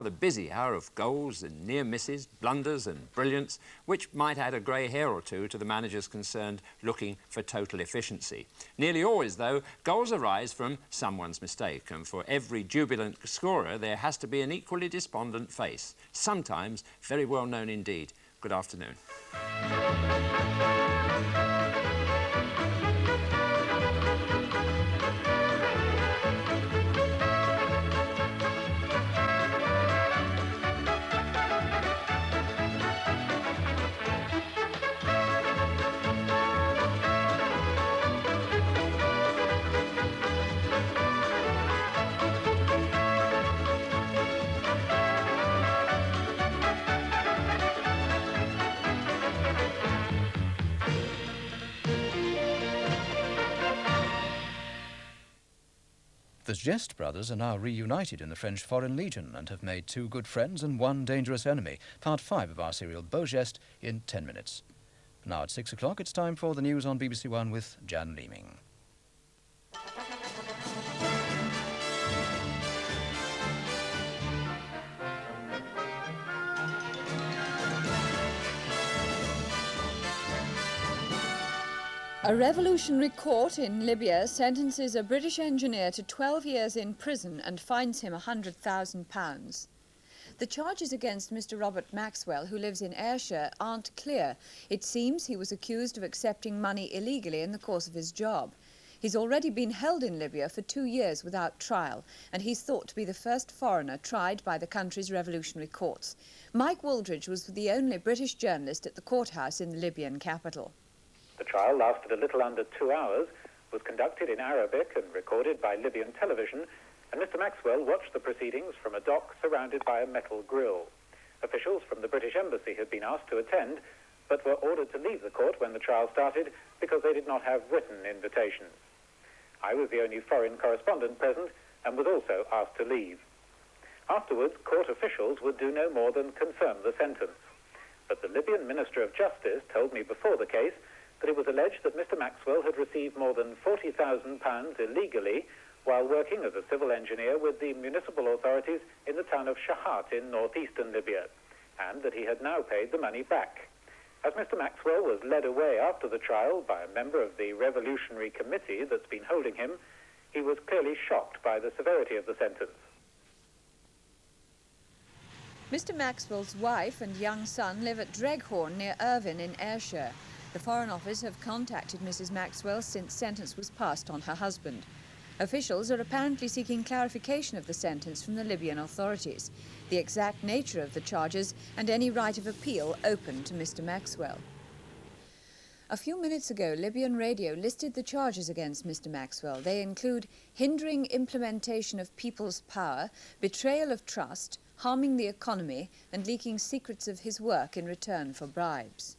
The busy hour of goals and near misses, blunders and brilliance, which might add a grey hair or two to the managers concerned looking for total efficiency. Nearly always, though, goals arise from someone's mistake, and for every jubilant scorer there has to be an equally despondent face, sometimes very well known indeed. Good afternoon. The Geste brothers are now reunited in the French Foreign Legion and have made 2 good friends and 1 dangerous enemy. Part 5 of our serial Beau Geste in 10 minutes. Now at 6 o'clock, it's time for the news on BBC1 with Jan Leeming. A revolutionary court in Libya sentences a British engineer to 12 years in prison and fines him £100,000. The charges against Mr. Robert Maxwell, who lives in Ayrshire, aren't clear. It seems he was accused of accepting money illegally in the course of his job. He's already been held in Libya for 2 years without trial, and he's thought to be the first foreigner tried by the country's revolutionary courts. Mike Wooldridge was the only British journalist at the courthouse in the Libyan capital. The trial lasted a little under 2 hours, was conducted in Arabic and recorded by Libyan television, and Mr. Maxwell watched the proceedings from a dock surrounded by a metal grille. Officials from the British Embassy had been asked to attend, but were ordered to leave the court when the trial started because they did not have written invitations. I was the only foreign correspondent present and was also asked to leave. Afterwards, court officials would do no more than confirm the sentence. But the Libyan Minister of Justice told me before the case that it was alleged that Mr. Maxwell had received more than £40,000 illegally while working as a civil engineer with the municipal authorities in the town of Shahat in northeastern Libya, and that he had now paid the money back. As Mr. Maxwell was led away after the trial by a member of the Revolutionary Committee that's been holding him, he was clearly shocked by the severity of the sentence. Mr. Maxwell's wife and young son live at Dreghorn near Irvine in Ayrshire. The Foreign Office have contacted Mrs. Maxwell since sentence was passed on her husband. Officials are apparently seeking clarification of the sentence from the Libyan authorities, the exact nature of the charges and any right of appeal open to Mr. Maxwell. A few minutes ago, Libyan radio listed the charges against Mr. Maxwell. They include hindering implementation of people's power, betrayal of trust, harming the economy and leaking secrets of his work in return for bribes.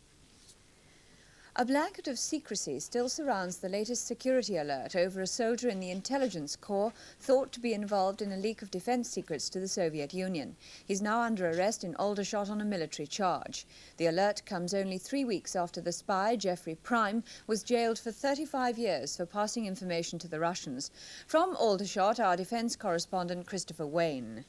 A blanket of secrecy still surrounds the latest security alert over a soldier in the intelligence corps thought to be involved in a leak of defence secrets to the Soviet Union. He's now under arrest in Aldershot on a military charge. The alert comes only 3 weeks after the spy, Jeffrey Prime, was jailed for 35 years for passing information to the Russians. From Aldershot, our defence correspondent Christopher Wayne.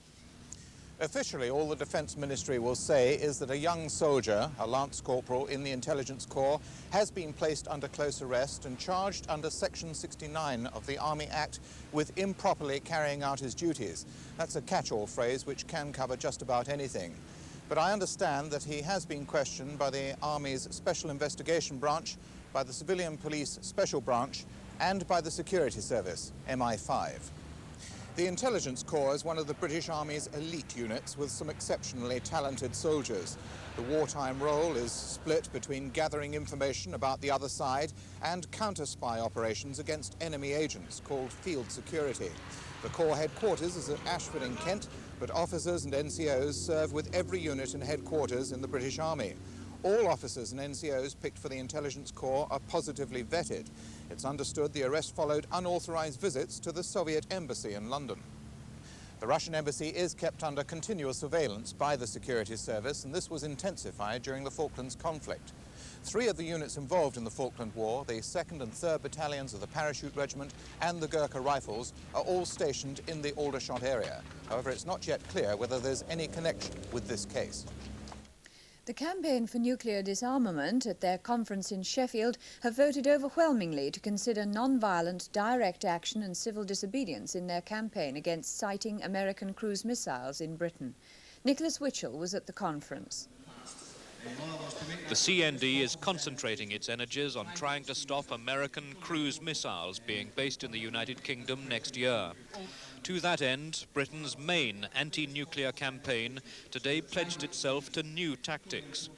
Officially, all the Defence Ministry will say is that a young soldier, a Lance Corporal in the Intelligence Corps, has been placed under close arrest and charged under Section 69 of the Army Act with improperly carrying out his duties. That's a catch-all phrase which can cover just about anything. But I understand that he has been questioned by the Army's Special Investigation Branch, by the Civilian Police Special Branch, and by the Security Service, MI5. The Intelligence Corps is one of the British Army's elite units with some exceptionally talented soldiers. The wartime role is split between gathering information about the other side and counter-spy operations against enemy agents called field security. The Corps headquarters is at Ashford in Kent, but officers and NCOs serve with every unit and headquarters in the British Army. All officers and NCOs picked for the Intelligence Corps are positively vetted. It's understood the arrest followed unauthorized visits to the Soviet embassy in London. The Russian embassy is kept under continuous surveillance by the security service, and this was intensified during the Falklands conflict. 3 of the units involved in the Falkland War, the 2nd and 3rd Battalions of the Parachute Regiment and the Gurkha Rifles, are all stationed in the Aldershot area. However, it's not yet clear whether there's any connection with this case. The Campaign for Nuclear Disarmament at their conference in Sheffield have voted overwhelmingly to consider non-violent direct action and civil disobedience in their campaign against sighting American cruise missiles in Britain. Nicholas Witchell was at the conference. The CND is concentrating its energies on trying to stop American cruise missiles being based in the United Kingdom next year. To that end, Britain's main anti-nuclear campaign today pledged itself to new tactics: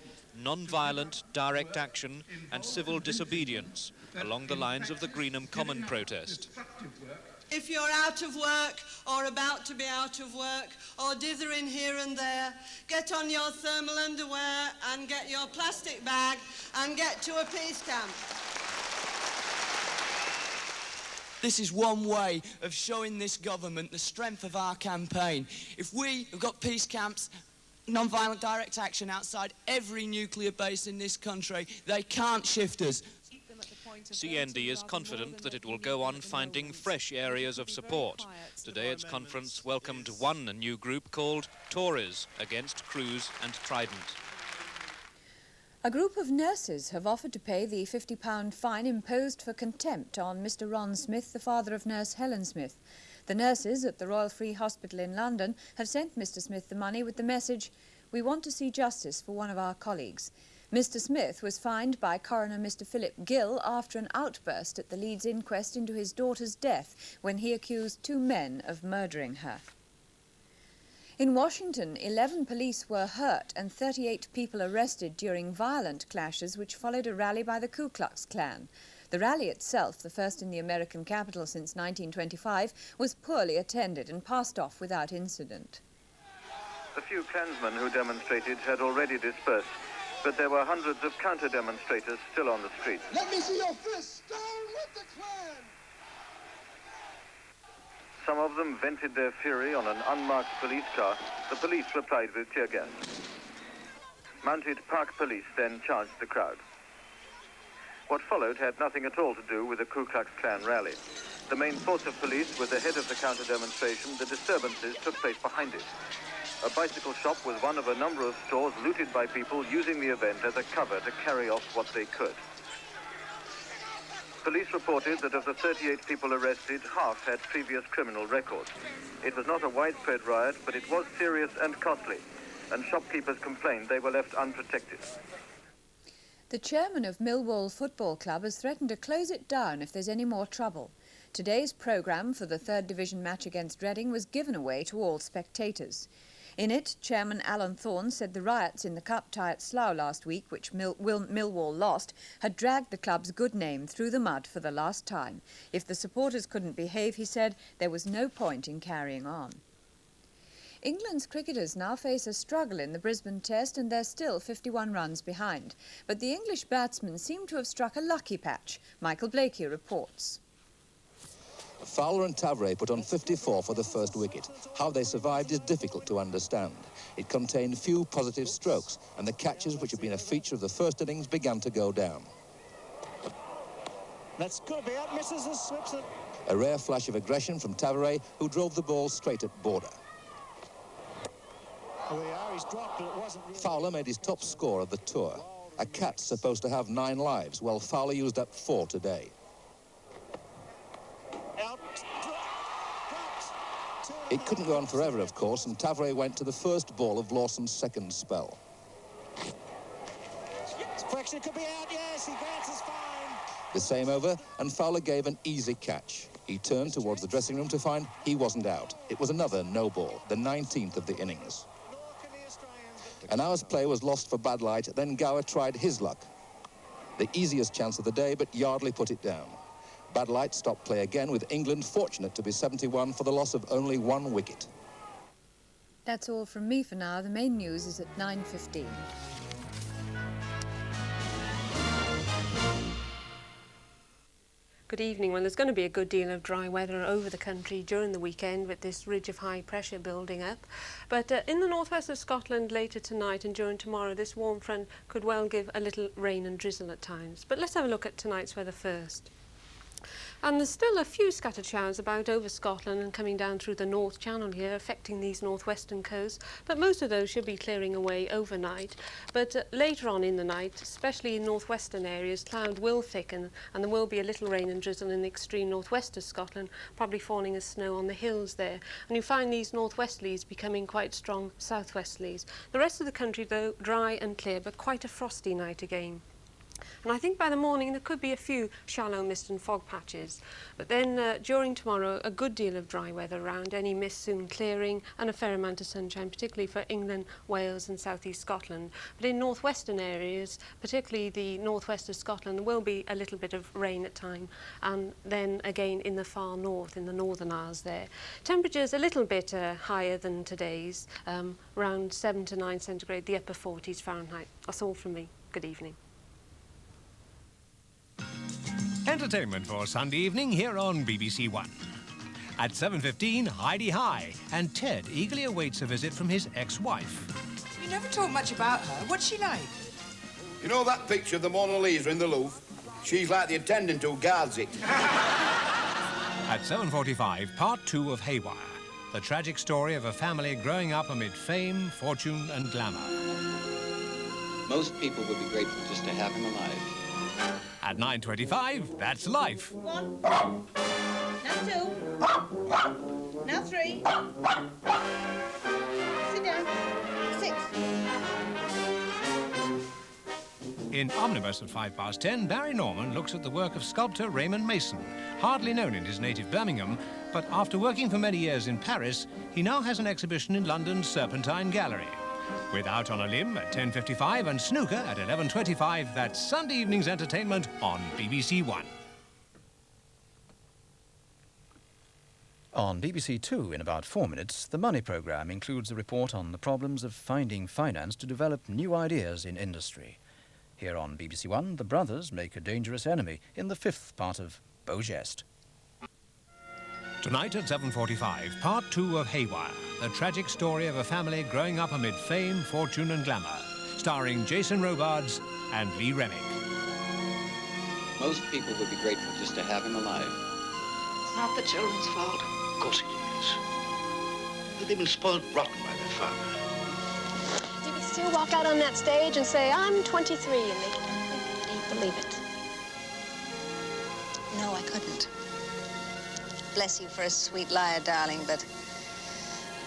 non-violent direct action and civil disobedience, along the lines of the Greenham Common protest. If you're out of work or about to be out of work or dithering here and there, get on your thermal underwear and get your plastic bag and get to a peace camp. This is one way of showing this government the strength of our campaign. If we have got peace camps, non-violent direct action outside every nuclear base in this country, they can't shift us. CND is confident that it will go on finding fresh areas of support. Today its conference welcomed one new group called Tories Against Cruise and Trident. A group of nurses have offered to pay the £50 fine imposed for contempt on Mr. Ron Smith, the father of nurse Helen Smith. The nurses at the Royal Free Hospital in London have sent Mr. Smith the money with the message, "We want to see justice for one of our colleagues." Mr. Smith was fined by coroner Mr. Philip Gill after an outburst at the Leeds inquest into his daughter's death when he accused 2 men of murdering her. In Washington, 11 police were hurt and 38 people arrested during violent clashes which followed a rally by the Ku Klux Klan. The rally itself, the first in the American capital since 1925, was poorly attended and passed off without incident. The few Klansmen who demonstrated had already dispersed, but there were hundreds of counter-demonstrators still on the streets. Let me see your fists down with the Klan! Some of them vented their fury on an unmarked police car. The police replied with tear gas. Mounted park police then charged the crowd. What followed had nothing at all to do with the Ku Klux Klan rally. The main force of police was ahead of the counter-demonstration. The disturbances took place behind it. A bicycle shop was one of a number of stores looted by people using the event as a cover to carry off what they could. Police reported that of the 38 people arrested, half had previous criminal records. It was not a widespread riot, but it was serious and costly, and shopkeepers complained they were left unprotected. The chairman of Millwall Football Club has threatened to close it down if there's any more trouble. Today's programme for the 3rd Division match against Reading was given away to all spectators. In it, Chairman Alan Thorne said the riots in the cup tie at Slough last week, which Millwall lost, had dragged the club's good name through the mud for the last time. If the supporters couldn't behave, he said, there was no point in carrying on. England's cricketers now face a struggle in the Brisbane Test and they're still 51 runs behind. But the English batsmen seem to have struck a lucky patch. Michael Blakey reports. Fowler and Tavray put on 54 for the first wicket. How they survived is difficult to understand. It contained few positive strokes, and the catches, which had been a feature of the first innings, began to go down. That's good. Be out, misses and slips it. A rare flash of aggression from Tavray, who drove the ball straight at border. Oh, yeah, he's dropped, but it wasn't really... Fowler made his top score of the tour. A cat's supposed to have 9 lives, well, Fowler used up 4 today. It couldn't go on forever, of course, and Tavray went to the first ball of Lawson's second spell. Question could be out, yes, he bounces fine. The same over, and Fowler gave an easy catch. He turned towards the dressing room to find he wasn't out. It was another no ball, the 19th of the innings. An hour's play was lost for bad light, then Gower tried his luck. The easiest chance of the day, but Yardley put it down. Bad light stopped play again, with England fortunate to be 71 for the loss of only 1 wicket. That's all from me for now. The main news is at 9:15. Good evening. Well, there's going to be a good deal of dry weather over the country during the weekend with this ridge of high pressure building up. But in the northwest of Scotland later tonight and during tomorrow, this warm front could well give a little rain and drizzle at times. But let's have a look at tonight's weather first. And there's still a few scattered showers about over Scotland and coming down through the North Channel here, affecting these northwestern coasts. But most of those should be clearing away overnight. But later on in the night, especially in northwestern areas, cloud will thicken and there will be a little rain and drizzle in the extreme northwest of Scotland, probably falling as snow on the hills there. And you find these northwesterlies becoming quite strong southwesterlies. The rest of the country, though, dry and clear, but quite a frosty night again. And I think by the morning there could be a few shallow mist and fog patches. But then during tomorrow, a good deal of dry weather around, any mist soon clearing and a fair amount of sunshine, particularly for England, Wales and South East Scotland. But in northwestern areas, particularly the northwest of Scotland, there will be a little bit of rain at time. And then again in the far north, in the Northern Isles there. Temperatures a little bit higher than today's, around 7 to 9 centigrade, the upper 40s Fahrenheit. That's all from me. Good evening. Entertainment for Sunday evening here on BBC1. At 7:15, Heidi High, and Ted eagerly awaits a visit from his ex-wife. You never talk much about her. What's she like? You know that picture of the Mona Lisa in the Louvre? She's like the attendant who guards it. At 7:45, part 2 of Haywire, the tragic story of a family growing up amid fame, fortune and glamour. Most people would be grateful just to have him alive. At 9:25, That's Life. 1. Now 2. Now 3. Sit down. 6. In Omnibus at 10:05, Barry Norman looks at the work of sculptor Raymond Mason, hardly known in his native Birmingham, but after working for many years in Paris, he now has an exhibition in London's Serpentine Gallery. With Out on a Limb at 10:55 and Snooker at 11:25, that's Sunday evening's entertainment on BBC1. On BBC Two, in about 4 minutes, the Money programme includes a report on the problems of finding finance to develop new ideas in industry. Here on BBC1, the brothers make a dangerous enemy in the 5th part of Beau Geste. Tonight at 7:45, part 2 of Haywire, the tragic story of a family growing up amid fame, fortune and glamour, starring Jason Robards and Lee Remick. Most people would be grateful just to have him alive. It's not the children's fault. Of course it is. They've been spoiled rotten by their father. You could still walk out on that stage and say, I'm 23, and they'd believe it. No, I couldn't. Bless you for a sweet liar, darling, but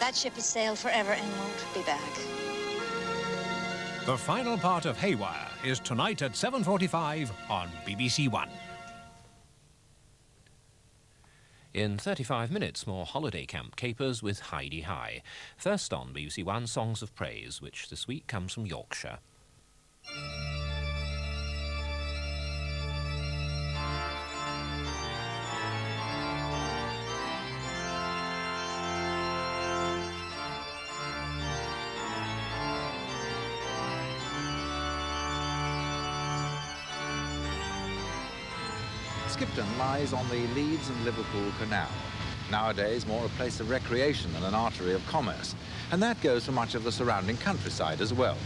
that ship has sailed forever and won't be back. The final part of Haywire is tonight at 7:45 on BBC1. In 35 minutes, more holiday camp capers with Heidi High. First on BBC1, Songs of Praise, which this week comes from Yorkshire. Skipton lies on the Leeds and Liverpool Canal. Nowadays more a place of recreation than an artery of commerce. And that goes for much of the surrounding countryside as well.